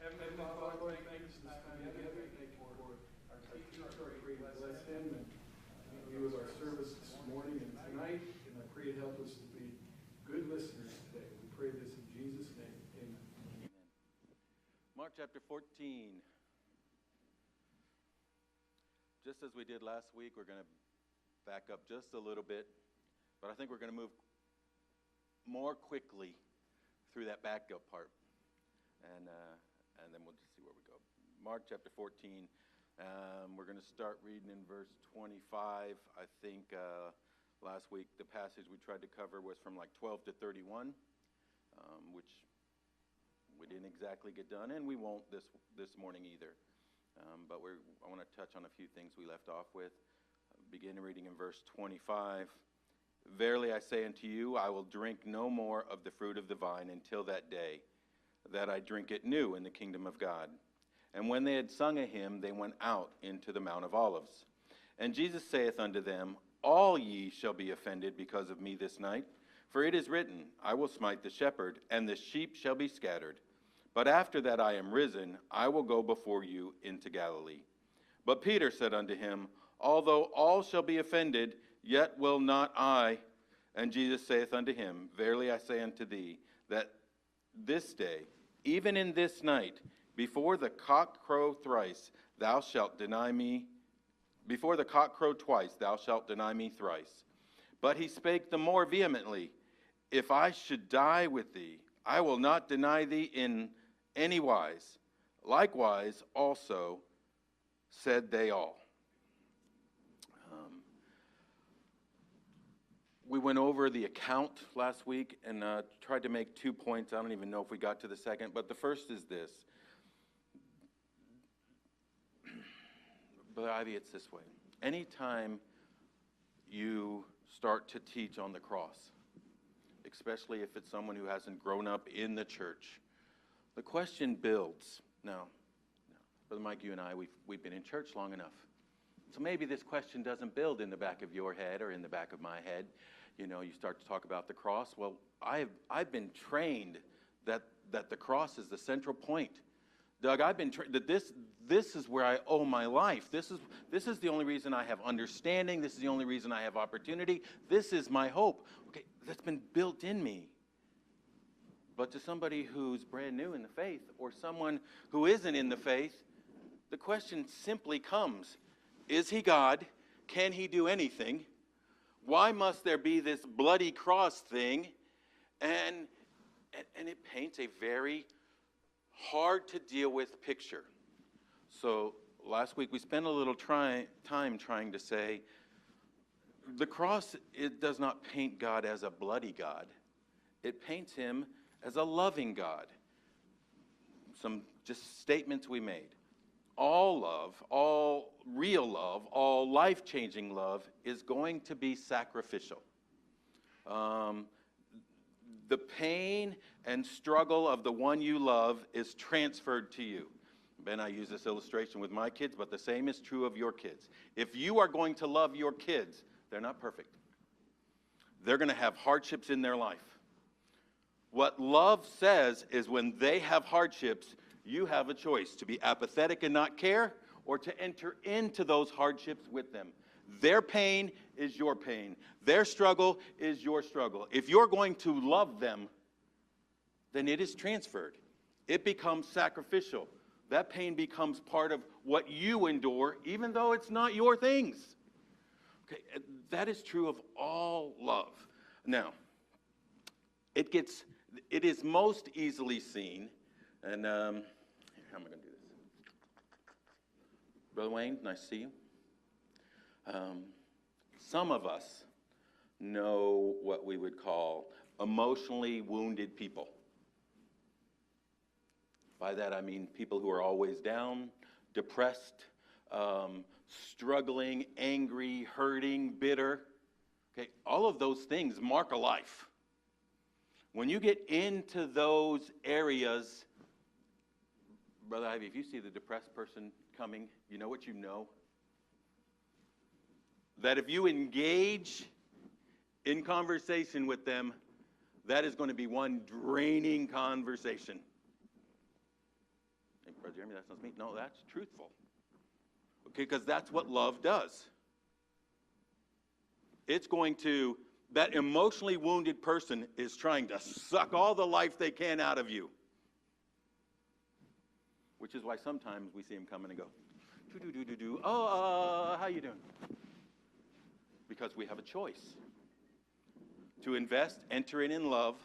Heavenly Father, Lord, thank you for this time together. Thank you for our teacher. I pray to bless him and be with our service this morning and tonight. And I pray to help us to be good listeners today. We pray this in Jesus' name. Amen. Amen. Mark chapter 14. Just as we did last week, we're going to back up just a little bit, but I think we're going to move more quickly through that backup part, and then we'll just see where we go. Mark chapter 14. We're going to start reading in verse 25. I think last week the passage we tried to cover was from like 12 to 31, which we didn't exactly get done, and we won't this morning either. But I want to touch on a few things we left off with. Begin reading in verse 25. Verily I say unto you, I will drink no more of the fruit of the vine until that day that I drink it new in the kingdom of God. And when they had sung a hymn, they went out into the Mount of Olives. And Jesus saith unto them, All ye shall be offended because of me this night. For it is written, I will smite the shepherd, and the sheep shall be scattered. But after that I am risen, I will go before you into Galilee. But Peter said unto him, Although all shall be offended, yet will not I. And Jesus saith unto him, Verily I say unto thee, that this day, even in this night, before the cock crow thrice, thou shalt deny me. Before the cock crow twice, thou shalt deny me thrice. But he spake the more vehemently, If I should die with thee, I will not deny thee in any wise. Likewise also said they all. We went over the account last week and tried to make 2 points. I don't even know if we got to the second, but the first is this. But Ivy, it's this way. Anytime you start to teach on the cross, especially if it's someone who hasn't grown up in the church, the question builds. Now, Brother Mike, you and I, we've been in church long enough. So maybe this question doesn't build in the back of your head or in the back of my head. You know, you start to talk about the cross. Well, I've been trained that the cross is the central point. Doug, I've been trained that this is where I owe my life. This is the only reason I have understanding. This is the only reason I have opportunity. This is my hope. Okay, that's been built in me. But to somebody who's brand new in the faith or someone who isn't in the faith, the question simply comes, is he God? Can he do anything? Why must there be this bloody cross thing? And it paints a very hard to deal with picture. So last week we spent a little time trying to say the cross, it does not paint God as a bloody God. It paints him as a loving God. Some just statements we made. All love, all real love, all life-changing love is going to be sacrificial. The pain and struggle of the one you love is transferred to you. Ben, I use this illustration with my kids, but the same is true of your kids. If you are going to love your kids, they're not perfect. They're going to have hardships in their life. What love says is when they have hardships, you have a choice to be apathetic and not care, or to enter into those hardships with them. Their pain is your pain. Their struggle is your struggle. If you're going to love them, then it is transferred. It becomes sacrificial. That pain becomes part of what you endure, even though it's not your things. Okay, that is true of all love. Now, it is most easily seen, and how am I going to do this? Brother Wayne, nice to see you. Some of us know what we would call emotionally wounded people. By that I mean people who are always down, depressed, struggling, angry, hurting, bitter. Okay, all of those things mark a life. When you get into those areas, Brother Ivy, if you see the depressed person coming, you know what you know? That if you engage in conversation with them, that is going to be one draining conversation. Jeremy, that sounds mean. No, that's truthful. Okay, because that's what love does. It's going to, that emotionally wounded person is trying to suck all the life they can out of you. Which is why sometimes we see them coming and go, do-do-do-do-do, oh, how you doing? Because we have a choice to invest, enter in love,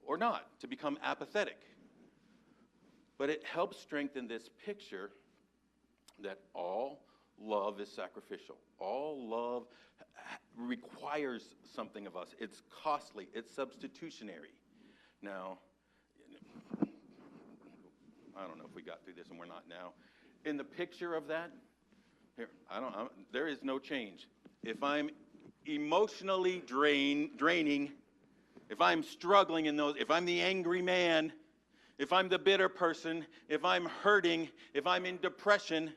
or not, to become apathetic. But it helps strengthen this picture that all love is sacrificial. All love requires something of us. It's costly. It's substitutionary. Now, I don't know if we got through this and we're not now. In the picture of that, here, there is no change. If I'm emotionally draining, if I'm struggling in those, if I'm the angry man, if I'm the bitter person, if I'm hurting, if I'm in depression,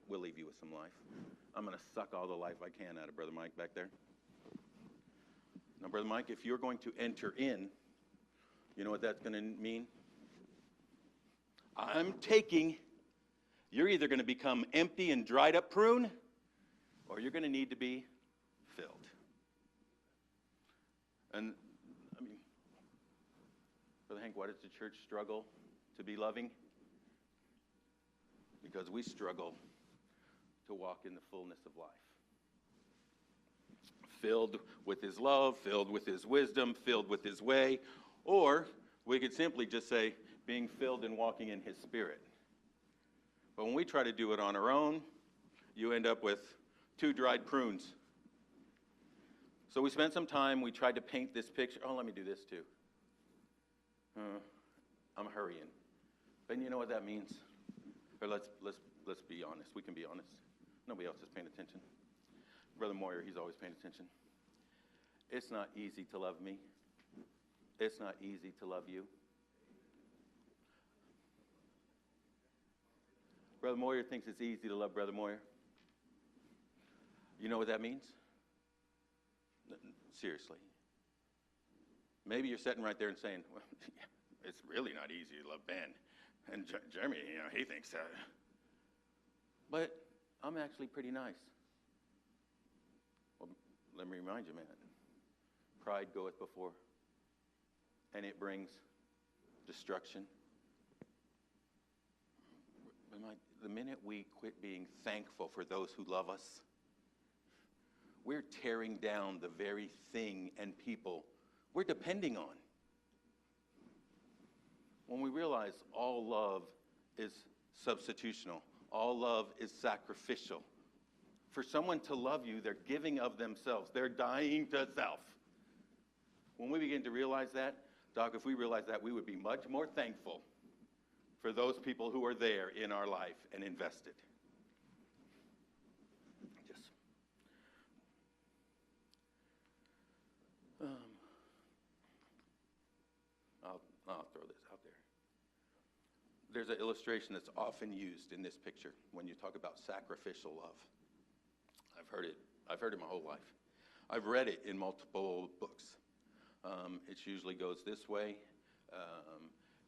we'll leave you with some life. I'm going to suck all the life I can out of Brother Mike back there. Now, Brother Mike, if you're going to enter in, you know what that's going to mean? You're either going to become empty and dried up prune, or you're going to need to be filled. And, I mean, Brother Hank, why does the church struggle to be loving? Because we struggle to walk in the fullness of life. Filled with his love, filled with his wisdom, filled with his way, or we could simply just say, being filled and walking in his spirit. But when we try to do it on our own, you end up with 2 dried prunes. So we spent some time, we tried to paint this picture. Oh, let me do this too. I'm hurrying. And you know what that means? Or let's be honest. We can be honest. Nobody else is paying attention. Brother Moyer, he's always paying attention. It's not easy to love me. It's not easy to love you. Brother Moyer thinks it's easy to love Brother Moyer. You know what that means? Seriously. Maybe you're sitting right there and saying, well, it's really not easy to love Ben. And Jeremy, he thinks that. But I'm actually pretty nice. Well, let me remind you, man. Pride goeth before, and it brings destruction. The minute we quit being thankful for those who love us, we're tearing down the very thing and people we're depending on. When we realize all love is substitutional, all love is sacrificial. For someone to love you, they're giving of themselves. They're dying to self. When we begin to realize that, Doc, if we realize that, we would be much more thankful for those people who are there in our life and invested. I'll throw this out there. There's an illustration that's often used in this picture when you talk about sacrificial love. I've heard it my whole life. I've read it in multiple books. It usually goes this way.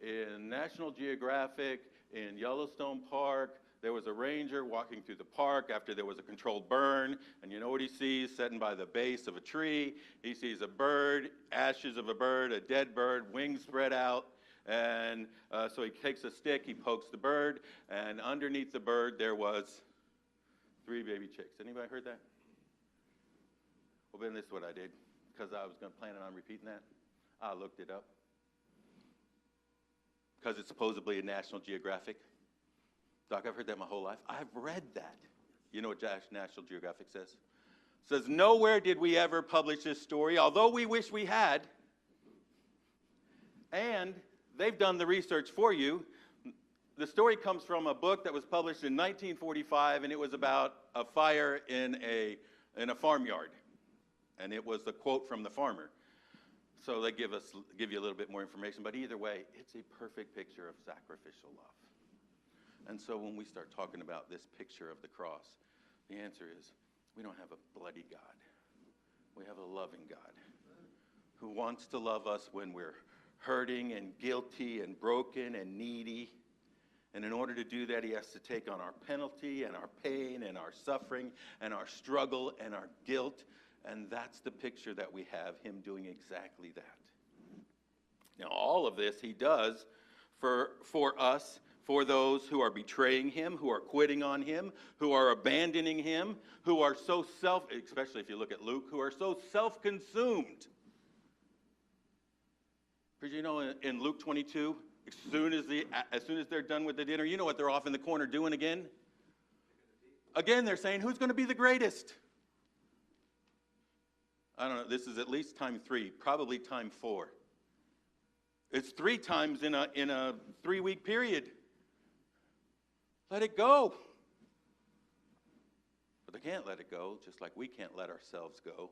In National Geographic, in Yellowstone Park, there was a ranger walking through the park after there was a controlled burn, and you know what he sees sitting by the base of a tree? He sees a bird, ashes of a bird, a dead bird, wings spread out, and so he takes a stick, he pokes the bird, and underneath the bird there was 3 baby chicks. Anybody heard that? Well, then this is what I did, because I was planning on repeating that. I looked it up, because it's supposedly in National Geographic. Doc, I've heard that my whole life. I've read that. You know what National Geographic says? It says, nowhere did we ever publish this story, although we wish we had. And they've done the research for you. The story comes from a book that was published in 1945, and it was about a fire in a farmyard. And it was a quote from the farmer. So they give you a little bit more information. But either way, it's a perfect picture of sacrificial love. And so when we start talking about this picture of the cross, the answer is we don't have a bloody God. We have a loving God who wants to love us when we're hurting and guilty and broken and needy. And in order to do that, he has to take on our penalty and our pain and our suffering and our struggle and our guilt. And that's the picture that we have, him doing exactly that. Now, all of this he does for us, for those who are betraying him, who are quitting on him, who are abandoning him, who are so especially if you look at Luke, who are so self-consumed. Because you know, in Luke 22, as soon as they're done with the dinner, you know what they're off in the corner doing again? Again, they're saying, who's going to be the greatest? I don't know, this is at least time 3, probably time 4. It's 3 times in a 3-week period. Let it go. But they can't let it go, just like we can't let ourselves go,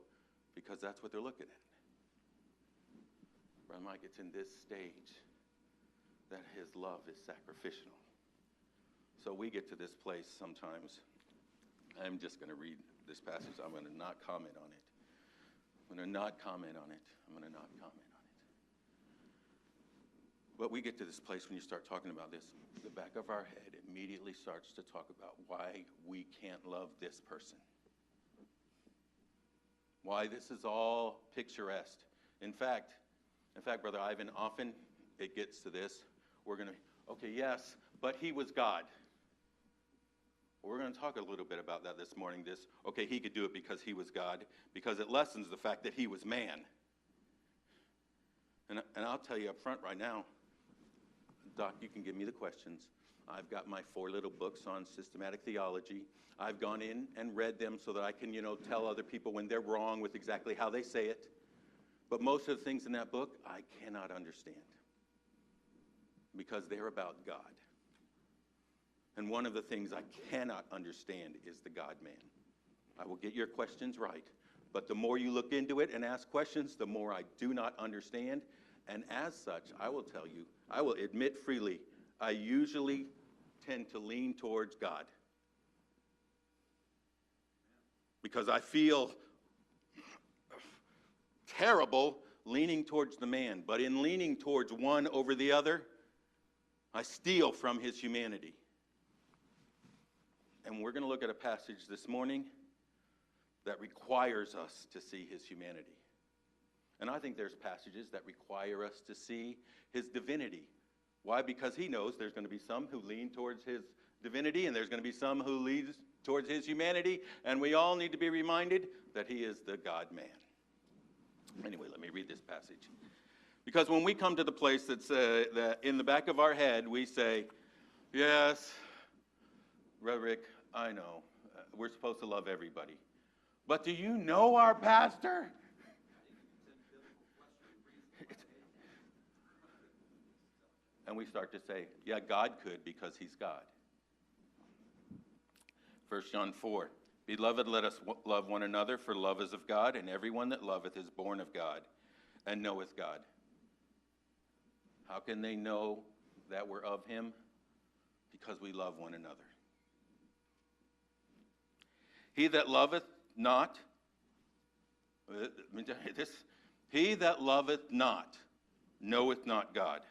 because that's what they're looking at. Brother Mike, it's in this stage that his love is sacrificial. So we get to this place sometimes. I'm just going to read this passage. I'm going to not comment on it. I'm going to not comment on it. But we get to this place when you start talking about this, the back of our head immediately starts to talk about why we can't love this person. Why this is all picturesque. In fact, Brother Ivan, often it gets to this. We're going to, okay, yes, but he was God. We're going to talk a little bit about that this morning. Okay, he could do it because he was God, because it lessens the fact that he was man. And I'll tell you up front right now, Doc, you can give me the questions. I've got my 4 little books on systematic theology. I've gone in and read them so that I can, tell other people when they're wrong with exactly how they say it. But most of the things in that book, I cannot understand because they're about God. And one of the things I cannot understand is the God-man. I will get your questions right, but the more you look into it and ask questions, the more I do not understand. And as such, I will tell you, I will admit freely, I usually tend to lean towards God. Because I feel terrible leaning towards the man, but in leaning towards one over the other, I steal from his humanity. And we're going to look at a passage this morning that requires us to see his humanity. And I think there's passages that require us to see his divinity. Why? Because he knows there's going to be some who lean towards his divinity, and there's going to be some who lean towards his humanity, and we all need to be reminded that he is the God-man. Anyway, let me read this passage. Because when we come to the place that's that in the back of our head, we say, yes, Rick, I know, we're supposed to love everybody. But do you know our pastor? And we start to say, yeah, God could because he's God. 1 John 4, Beloved, let us love one another, for love is of God, and everyone that loveth is born of God, and knoweth God. How can they know that we're of him? Because we love one another. He that loveth not, he that loveth not knoweth not God.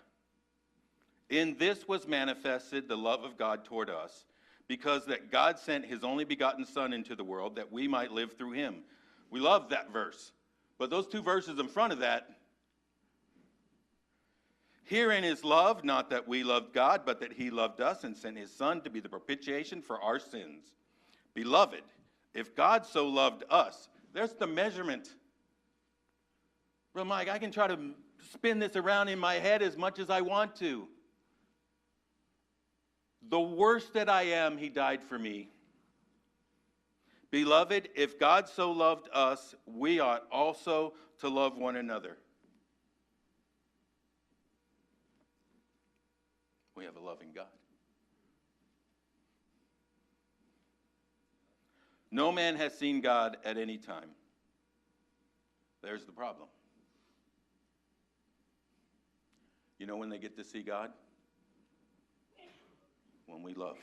In this was manifested the love of God toward us, because that God sent his only begotten Son into the world that we might live through him. We love that verse. But those 2 verses in front of that, herein is love, not that we loved God, but that he loved us and sent his Son to be the propitiation for our sins. Beloved, if God so loved us, there's the measurement. Well, Mike, I can try to spin this around in my head as much as I want to. The worst that I am, he died for me. Beloved, if God so loved us, we ought also to love one another. We have a loving God. No man has seen God at any time. There's the problem. You know when they get to see God? When we love.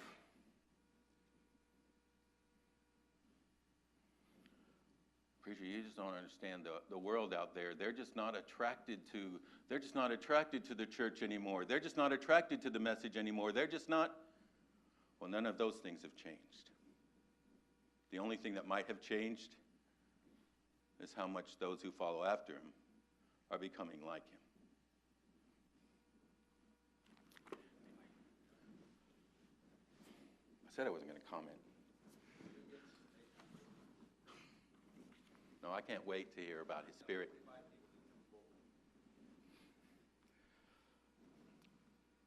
preacher, you just don't understand the world out there. They're just not attracted to the church anymore. They're just not attracted to the message anymore. They're just not. Well, none of those things have changed. The only thing that might have changed is how much those who follow after him are becoming like him. I said I wasn't going to comment. No, I can't wait to hear about his spirit.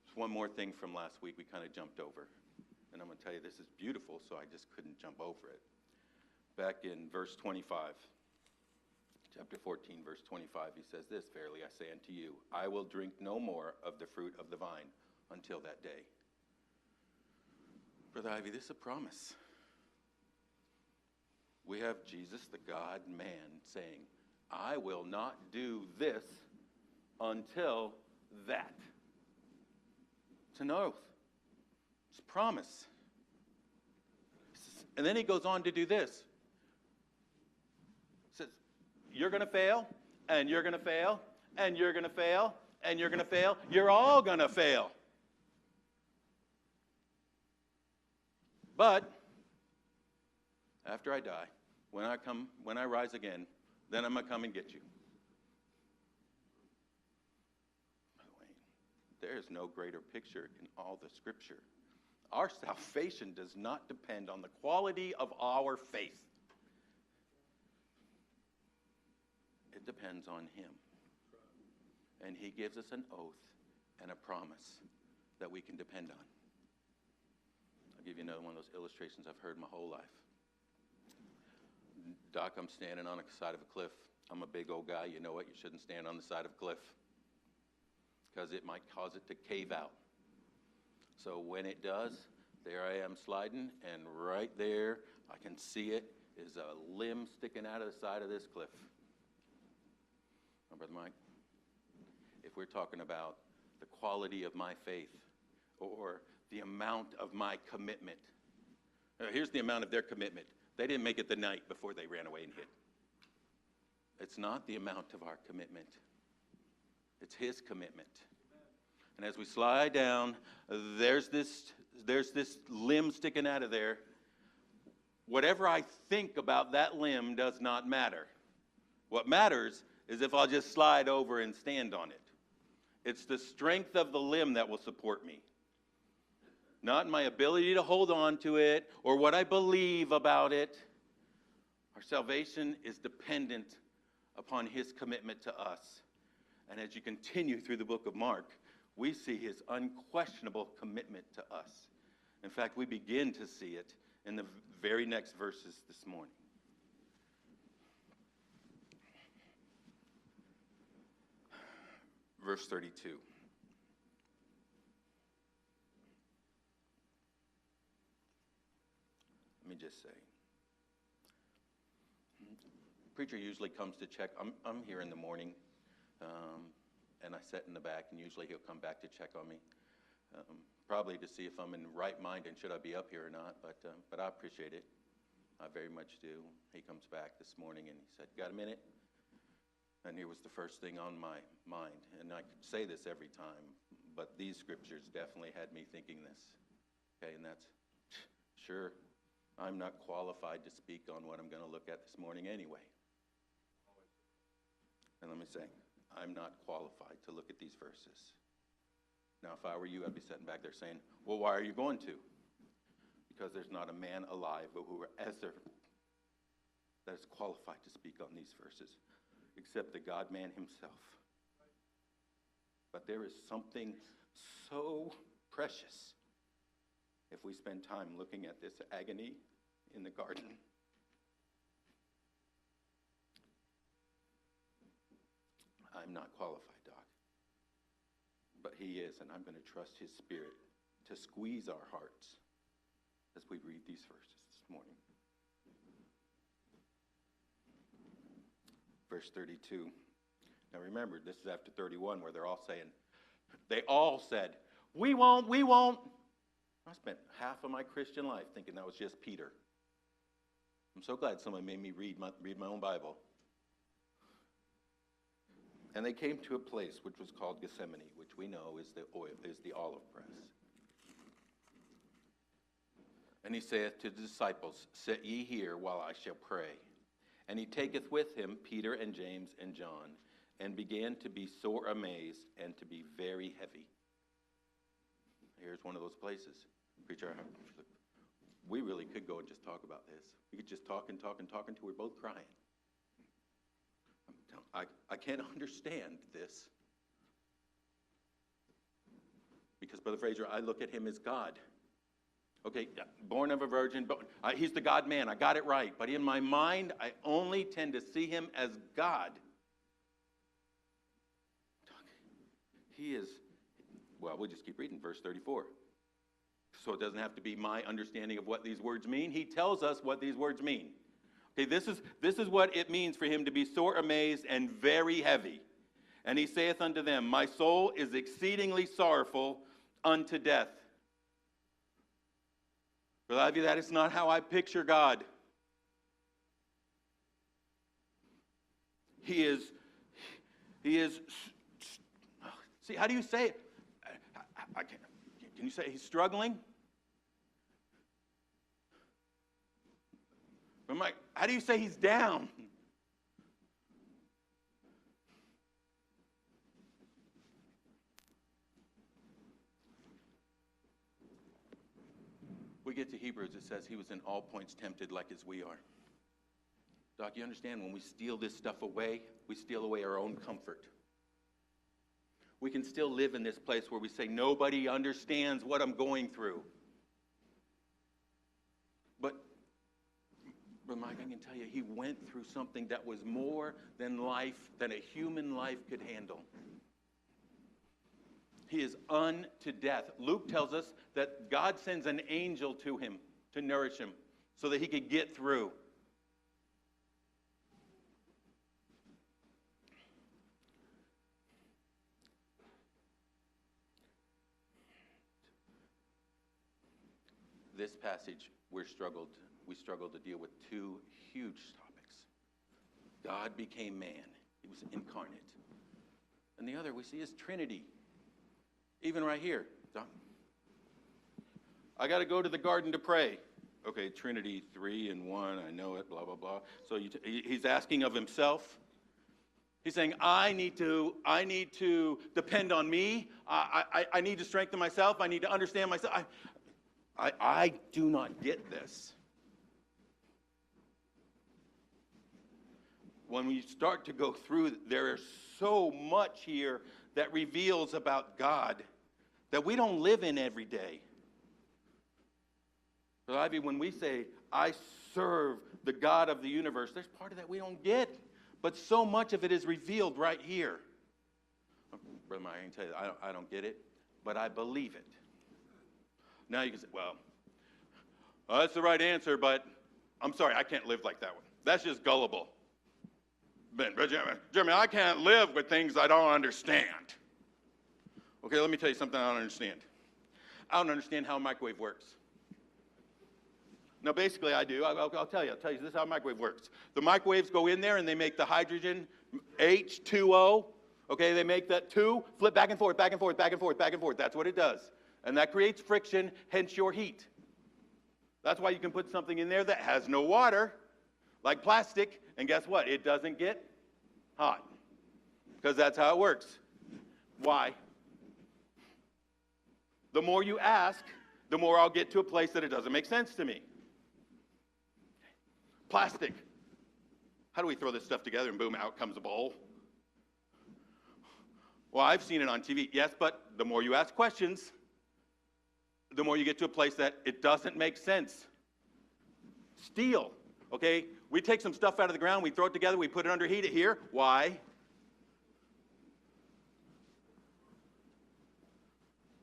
Just one more thing from last week we kind of jumped over. And I'm going to tell you, this is beautiful, so I just couldn't jump over it. Back in verse 25, chapter 14, verse 25, he says this, "Verily I say unto you, I will drink no more of the fruit of the vine until that day." Brother Ivy, this is a promise. We have Jesus, the God-man, saying, I will not do this until that. It's an oath. It's a promise. And then he goes on to do this. He says, you're going to fail, and you're going to fail, and you're going to fail, and you're going to fail. You're all going to fail. But after I die, when I rise again, then I'm going to come and get you. By the way, there is no greater picture in all the Scripture. Our salvation does not depend on the quality of our faith. It depends on him. And he gives us an oath and a promise that we can depend on. I'll give you another one of those illustrations I've heard my whole life. Doc, I'm standing on the side of a cliff. I'm a big old guy. You know what? You shouldn't stand on the side of a cliff because it might cause it to cave out. So when it does, there I am sliding, and right there, I can see it, is a limb sticking out of the side of this cliff. Now, Brother Mike, if we're talking about the quality of my faith or the amount of my commitment, here's the amount of their commitment. They didn't make it the night before they ran away and hid. It's not the amount of our commitment. It's his commitment. And as we slide down, there's this limb sticking out of there. Whatever I think about that limb does not matter. What matters is if I'll just slide over and stand on it. It's the strength of the limb that will support me. Not my ability to hold on to it or what I believe about it. Our salvation is dependent upon his commitment to us. And as you continue through the book of Mark, we see his unquestionable commitment to us. In fact, we begin to see it in the very next verses this morning. Verse 32. Let me just say, preacher usually comes to check. I'm here in the morning, and I sit in the back, and usually he'll come back to check on me, probably to see if I'm in the right mind and should I be up here or not. But I appreciate it. I very much do. He comes back this morning, and he said, "Got a minute?" And here was the first thing on my mind. And I could say this every time, but these scriptures definitely had me thinking this. Okay, and that's, sure, I'm not qualified to speak on what I'm going to look at this morning anyway. And let me say, I'm not qualified to look at these verses. Now, if I were you, I'd be sitting back there saying, well, why are you going to? Because there's not a man alive that is qualified to speak on these verses, except the God-man himself. But there is something so precious if we spend time looking at this agony in the garden. I'm not qualified, Doc. But he is, and I'm going to trust his spirit to squeeze our hearts as we read these verses this morning. Verse 32. Now remember, this is after 31 where they all said, we won't. I spent half of my Christian life thinking that was just Peter. I'm so glad somebody made me read my own Bible. And they came to a place which was called Gethsemane, which we know is the olive press. And he saith to the disciples, Sit ye here while I shall pray. And he taketh with him Peter and James and John, and began to be sore amazed and to be very heavy. Here's one of those places. Preacher, we really could go and just talk about this. We could just talk until we're both crying. I can't understand this. Because, Brother Fraser, I look at him as God. Okay, born of a virgin, he's the God-man, I got it right. But in my mind, I only tend to see him as God. He is, well, we'll just keep reading, verse 34. So it doesn't have to be my understanding of what these words mean. He tells us what these words mean. Okay, this is what it means for him to be sore amazed and very heavy. And he saith unto them, My soul is exceedingly sorrowful unto death. For a lot of you, that is not how I picture God. He is, see, how do you say it? Can you say he's struggling? I'm like, how do you say he's down? We get to Hebrews, it says he was in all points tempted like as we are. Doc, you understand when we steal this stuff away, we steal away our own comfort. We can still live in this place where we say, nobody understands what I'm going through. But Mike, I can tell you, he went through something that was more than a human life could handle. He is unto death. Luke tells us that God sends an angel to him to nourish him so that he could get through. This passage, we struggled to deal with two huge topics. God became man. He was incarnate. And the other we see is Trinity. Even right here. I got to go to the garden to pray. Okay, Trinity, 3 in 1, I know it, blah, blah, blah. So he's asking of himself. He's saying, I need to depend on me. I need to strengthen myself. I need to understand myself. I do not get this. When we start to go through, there is so much here that reveals about God that we don't live in every day. So Ivy, when we say, I serve the God of the universe, there's part of that we don't get. But so much of it is revealed right here. Brother Meyer, I can tell you, I don't get it, but I believe it. Now you can say, well, that's the right answer, but I'm sorry, I can't live like that one. That's just gullible. But Jeremy, I can't live with things I don't understand. Okay, let me tell you something I don't understand. I don't understand how a microwave works. Now, basically, I do. I'll tell you. This is how a microwave works. The microwaves go in there, and they make the hydrogen H2O. Okay, they make that 2, flip back and forth, back and forth, back and forth, back and forth. That's what it does. And that creates friction, hence your heat. That's why you can put something in there that has no water, like plastic, and guess what? It doesn't get hot. Because that's how it works. Why? The more you ask, the more I'll get to a place that it doesn't make sense to me. Plastic. How do we throw this stuff together and boom, out comes a bowl? Well, I've seen it on TV. Yes, but the more you ask questions, the more you get to a place that it doesn't make sense. Steel, okay? We take some stuff out of the ground, we throw it together, we put it under heat it here. Why?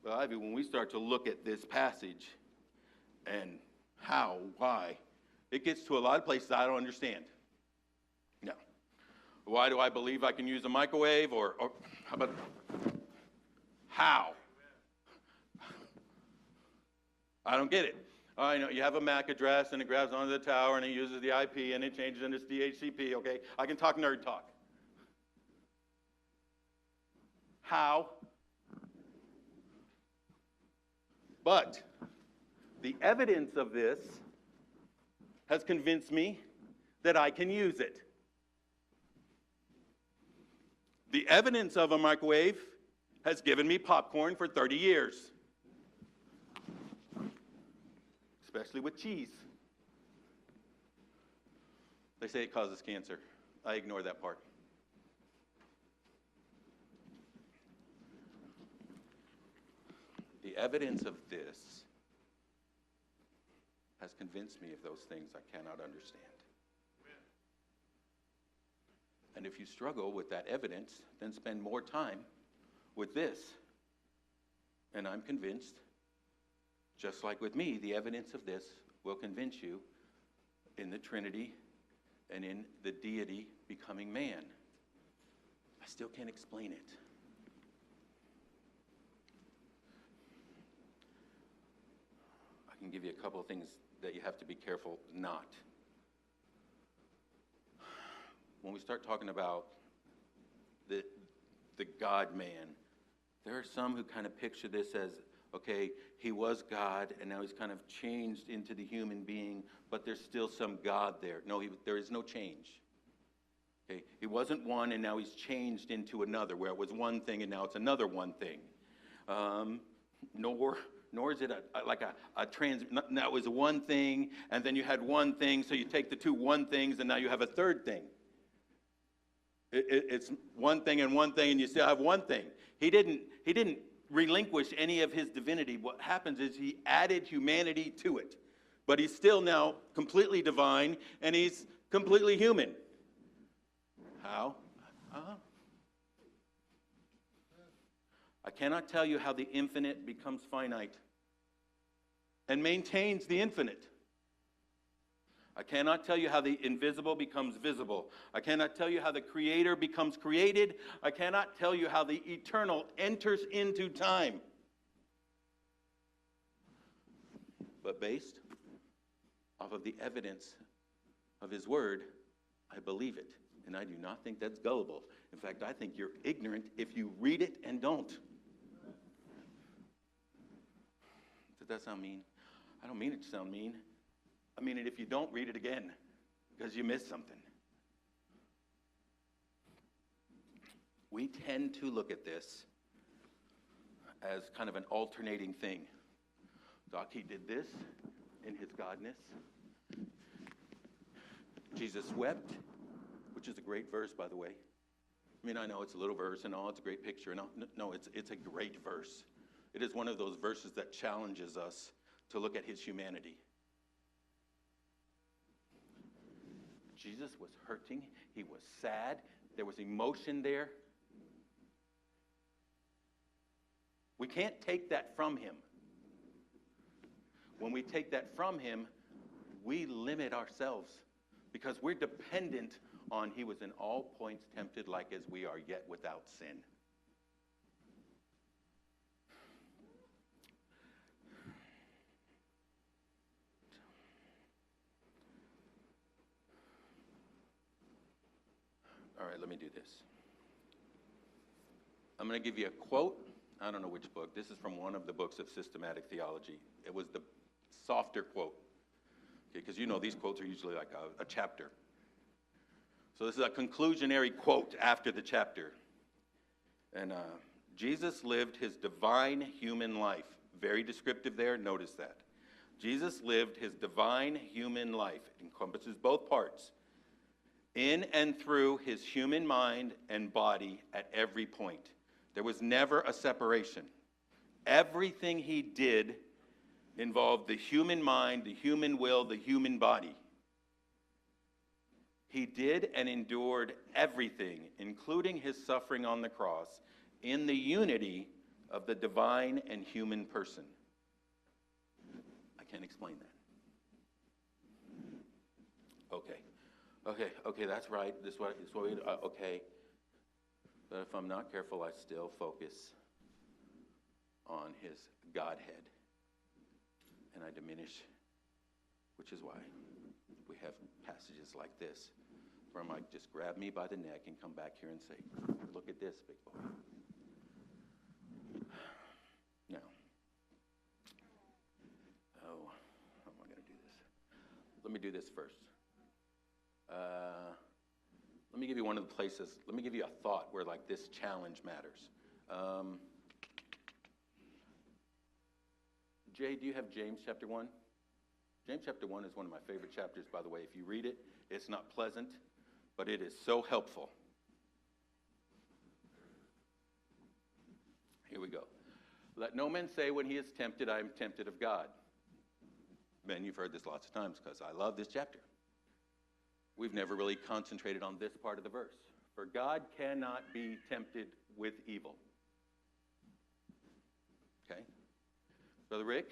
Well, Ivy, when we start to look at this passage and how, why, it gets to a lot of places I don't understand. No. Why do I believe I can use a microwave or how about how? I don't get it. I know, you have a MAC address, and it grabs onto the tower, and it uses the IP, and it changes into DHCP, okay? I can talk nerd talk. How? But the evidence of this has convinced me that I can use it. The evidence of a microwave has given me popcorn for 30 years. Especially with cheese. They say it causes cancer. I ignore that part. The evidence of this has convinced me of those things I cannot understand. And if you struggle with that evidence, then spend more time with this. And I'm convinced, just like with me, the evidence of this will convince you in the Trinity and in the deity becoming man. I still can't explain it. I can give you a couple of things that you have to be careful not. When we start talking about the God-man, there are some who kind of picture this as, okay, he was God, and now he's kind of changed into the human being, but there's still some God there. No, there is no change. Okay, he wasn't one, and now he's changed into another, where it was one thing, and now it's another one thing. Nor is it now it was one thing, and then you had one thing, so you take the two one things, and now you have a third thing. It's one thing, and you still have one thing. He didn't relinquish any of his divinity. What happens is he added humanity to it. But he's still now completely divine, and he's completely human. How? I cannot tell you how the infinite becomes finite and maintains the infinite. I cannot tell you how the invisible becomes visible. I cannot tell you how the creator becomes created. I cannot tell you how the eternal enters into time. But based off of the evidence of his word, I believe it. And I do not think that's gullible. In fact, I think you're ignorant if you read it and don't. Does that sound mean? I don't mean it to sound mean. I mean it if you don't read it again, because you missed something. We tend to look at this as kind of an alternating thing. Doc, he did this in his godness. Jesus wept, which is a great verse, by the way. I mean, I know it's a little verse and all, it's a great picture and all. No, it's a great verse. It is one of those verses that challenges us to look at his humanity. Jesus was hurting. He was sad. There was emotion there. We can't take that from him. When we take that from him, we limit ourselves because we're dependent on he was in all points tempted like as we are, yet without sin. All right, let me do this. I'm going to give you a quote. I don't know which book. This is from one of the books of systematic theology. It was the softer quote. Okay, because you know these quotes are usually like a chapter. So this is a conclusionary quote after the chapter. And Jesus lived his divine human life. Very descriptive there. Notice that. Jesus lived his divine human life. It encompasses both parts. In and through his human mind and body at every point. There was never a separation. Everything he did involved the human mind, the human will, the human body. He did and endured everything, including his suffering on the cross, in the unity of the divine and human person. I can't explain that. Okay, that's right. This way, okay. But if I'm not careful, I still focus on his Godhead. And I diminish which is why we have passages like this, where Mike just grab me by the neck and come back here and say, look at this, big boy. Now, how am I going to do this? Let me do this first. Let me give you one of the places, let me give you a thought where like this challenge matters. Jay, do you have James chapter 1? James chapter 1 is one of my favorite chapters, by the way. If you read it, it's not pleasant, but it is so helpful. Here we go. Let no man say when he is tempted, I am tempted of God. Ben, you've heard this lots of times because I love this chapter. We've never really concentrated on this part of the verse. For God cannot be tempted with evil. Okay? Brother Rick,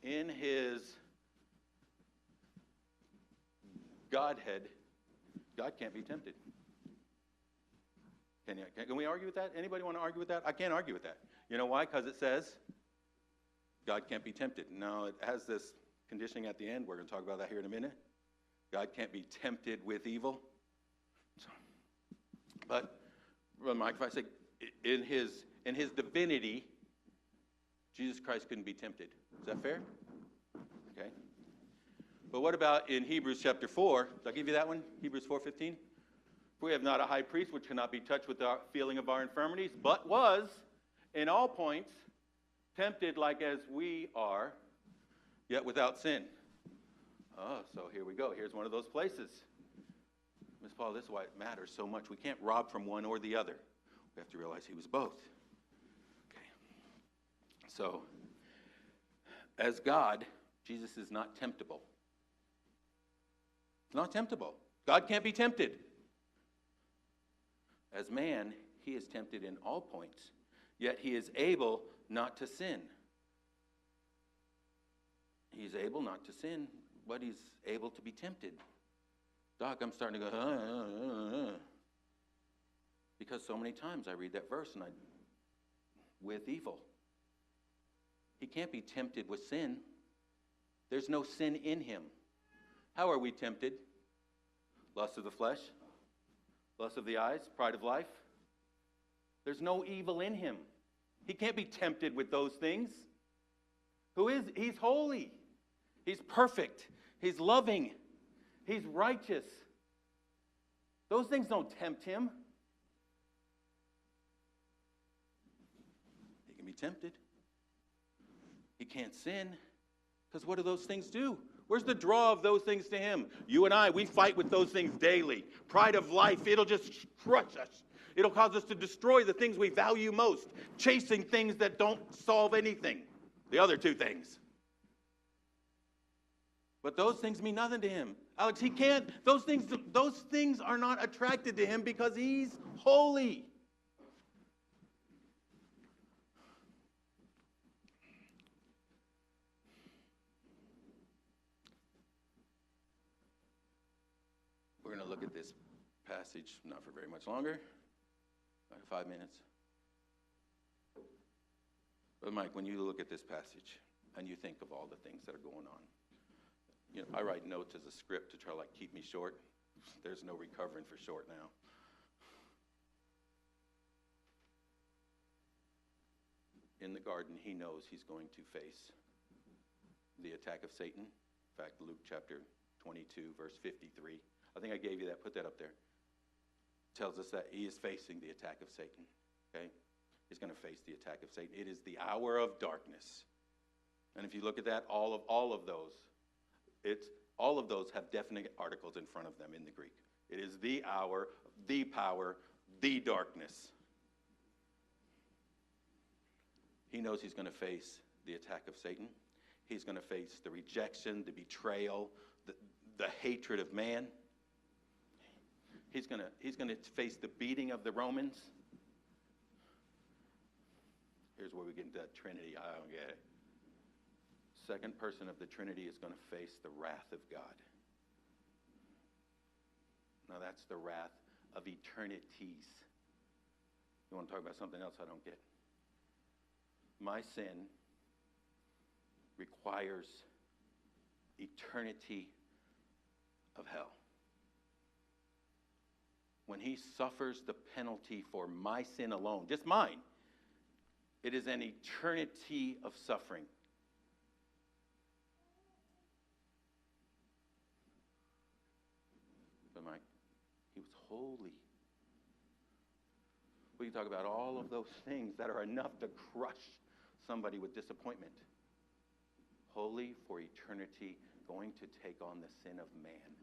in his Godhead, God can't be tempted. Can we argue with that? Anybody want to argue with that? I can't argue with that. You know why? Because it says God can't be tempted. Now, it has this conditioning at the end. We're going to talk about that here in a minute. God can't be tempted with evil. So, but, Brother Mike, if I say in his divinity, Jesus Christ couldn't be tempted. Is that fair? Okay. But what about in Hebrews chapter 4? Did I give you that one? Hebrews 4:15? For we have not a high priest which cannot be touched with the feeling of our infirmities, but was in all points tempted like as we are, yet without sin. Oh, so here we go. Here's one of those places. Miss Paul, this is why it matters so much. We can't rob from one or the other. We have to realize he was both. Okay. So, as God, Jesus is not temptable. He's not temptable. God can't be tempted. As man, he is tempted in all points, yet he is able not to sin. He's able not to sin, but he's able to be tempted. Doc, I'm starting to go, because so many times I read that verse and with evil. He can't be tempted with sin. There's no sin in him. How are we tempted? Lust of the flesh, lust of the eyes, pride of life. There's no evil in him. He can't be tempted with those things. He's holy. He's perfect. He's loving. He's righteous. Those things don't tempt him. He can be tempted. He can't sin. Because what do those things do? Where's the draw of those things to him? You and I, we fight with those things daily. Pride of life, it'll just crush us. It'll cause us to destroy the things we value most. Chasing things that don't solve anything. The other two things. But those things mean nothing to him. Alex, he can't, those things are not attracted to him because he's holy. We're going to look at this passage, not for very much longer, about 5 minutes. But Mike, when you look at this passage and you think of all the things that are going on, you know, I write notes as a script to try to keep me short. There's no recovering for short now. In the garden, he knows he's going to face the attack of Satan. In fact, Luke chapter 22, verse 53. I think I gave you that. Put that up there. Tells us that he is facing the attack of Satan. Okay? He's going to face the attack of Satan. It is the hour of darkness. And if you look at that, all of those have definite articles in front of them in the Greek. It is the hour, the power, the darkness. He knows he's going to face the attack of Satan. He's going to face the rejection, the betrayal, the hatred of man. He's going to face the beating of the Romans. Here's where we get into that Trinity. I don't get it. Second person of the Trinity is going to face the wrath of God. Now that's the wrath of eternities. You want to talk about something else I don't get? My sin requires eternity of hell. When he suffers the penalty for my sin alone, just mine, it is an eternity of suffering. But Mike, he was holy. We can talk about all of those things that are enough to crush somebody with disappointment. Holy for eternity, going to take on the sin of man.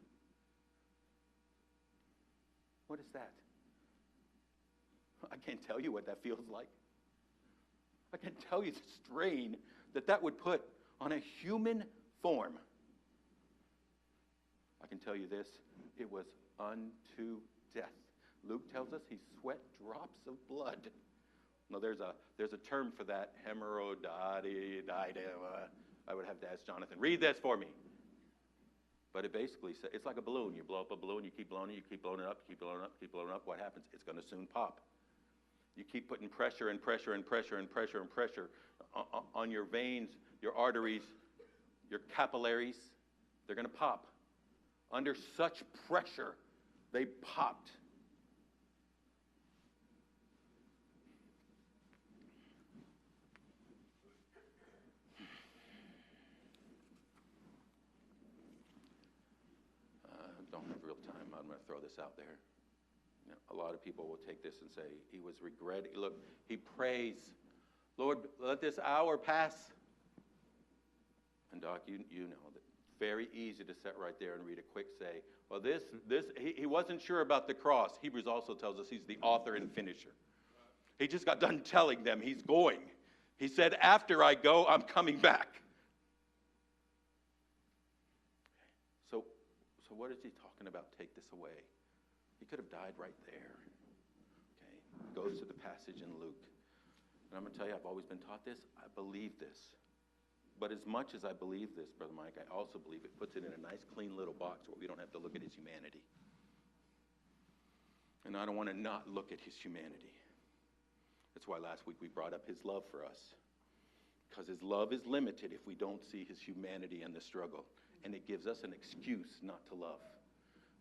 What is that? I can't tell you what that feels like. I can't tell you the strain that would put on a human form. I can tell you this, it was unto death. Luke tells us he sweat drops of blood. Now there's a term for that, hemorrhoiditis. I would have to ask Jonathan, read this for me. But it basically says, it's like a balloon. You blow up a balloon, you keep blowing it, you keep blowing it up, keep blowing it up, keep blowing it up. What happens? It's going to soon pop. You keep putting pressure and pressure and pressure and pressure and pressure on your veins, your arteries, your capillaries. They're going to pop. Under such pressure, they popped. Don't have real time. I'm going to throw this out there. You know, a lot of people will take this and say he was regretting. Look, he prays, Lord, let this hour pass. And Doc, you know that very easy to sit right there and read a quick say, well, he wasn't sure about the cross. Hebrews also tells us he's the author and finisher. He just got done telling them he's going. He said, after I go, I'm coming back. So what is he talking about? Take this away. He could have died right there. Okay, goes to the passage in Luke. And I'm going to tell you, I've always been taught this. I believe this. But as much as I believe this, Brother Mike, I also believe it puts it in a nice, clean little box where we don't have to look at his humanity. And I don't want to not look at his humanity. That's why last week we brought up his love for us. Because his love is limited if we don't see his humanity and the struggle. And it gives us an excuse not to love.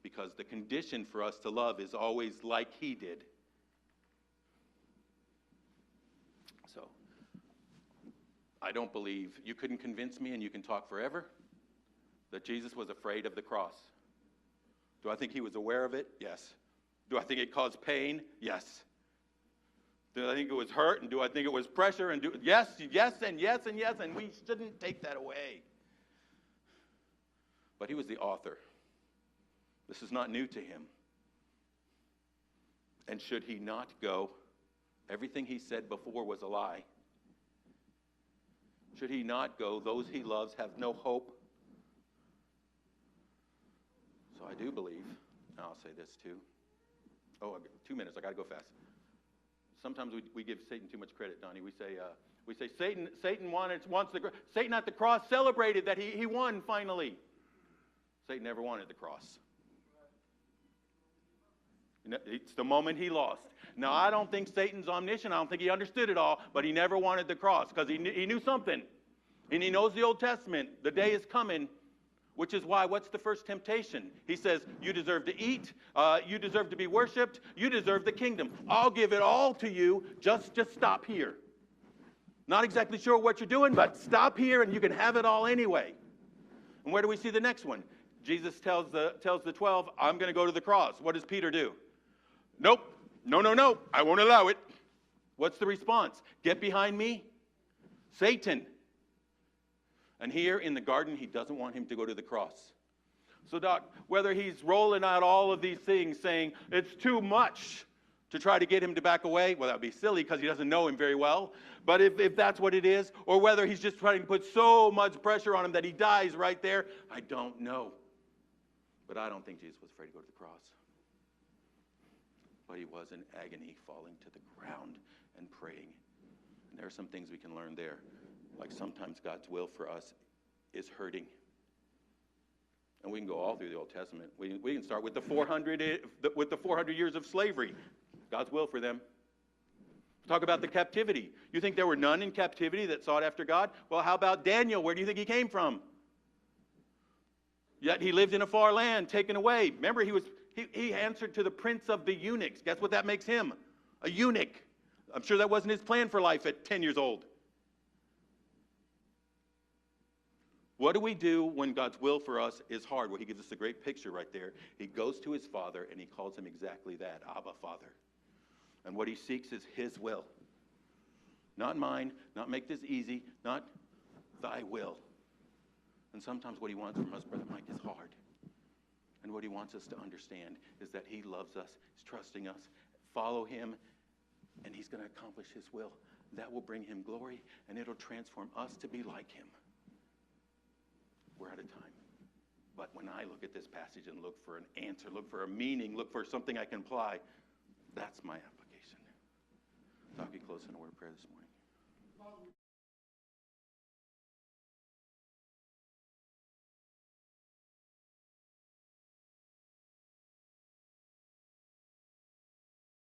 Because the condition for us to love is always like he did. So, I don't believe, you couldn't convince me, and you can talk forever, that Jesus was afraid of the cross. Do I think he was aware of it? Yes. Do I think it caused pain? Yes. Do I think it was hurt, and do I think it was pressure? And yes, and we shouldn't take that away. But he was the author. This is not new to him. And should he not go, everything he said before was a lie. Should he not go, those he loves have no hope. So I do believe, and I'll say this too. Oh, 2 minutes, I got to go fast. Sometimes we give Satan too much credit, Donnie. We say Satan Satan at the cross celebrated that he won finally. Satan never wanted the cross. It's the moment he lost. Now, I don't think Satan's omniscient. I don't think he understood it all, but he never wanted the cross because he knew something. And he knows the Old Testament. The day is coming, which is why, what's the first temptation? He says, you deserve to eat. You deserve to be worshipped. You deserve the kingdom. I'll give it all to you. Just stop here. Not exactly sure what you're doing, but stop here and you can have it all anyway. And where do we see the next one? Jesus tells the 12, I'm going to go to the cross. What does Peter do? Nope. No. I won't allow it. What's the response? Get behind me, Satan. And here in the garden, he doesn't want him to go to the cross. So, Doc, whether he's rolling out all of these things saying it's too much to try to get him to back away, well, that would be silly because he doesn't know him very well. But if that's what it is, or whether he's just trying to put so much pressure on him that he dies right there, I don't know. But I don't think Jesus was afraid to go to the cross. But he was in agony, falling to the ground and praying. And there are some things we can learn there. Like sometimes God's will for us is hurting. And we can go all through the Old Testament. We can start with the 400 years of slavery. God's will for them. Talk about the captivity. You think there were none in captivity that sought after God? Well, how about Daniel? Where do you think he came from? Yet he lived in a far land, taken away. Remember, he answered to the prince of the eunuchs. Guess what that makes him? A eunuch. I'm sure that wasn't his plan for life at 10 years old. What do we do when God's will for us is hard? Well, he gives us a great picture right there. He goes to his Father, and he calls him exactly that, Abba, Father. And what he seeks is his will. Not mine, not make this easy, not thy will. And sometimes what he wants from us, Brother Mike, is hard. And what he wants us to understand is that he loves us, he's trusting us, follow him, and he's going to accomplish his will. That will bring him glory, and it'll transform us to be like him. We're out of time. But when I look at this passage and look for an answer, look for a meaning, look for something I can apply, that's my application. So I'll be close in a word of prayer this morning.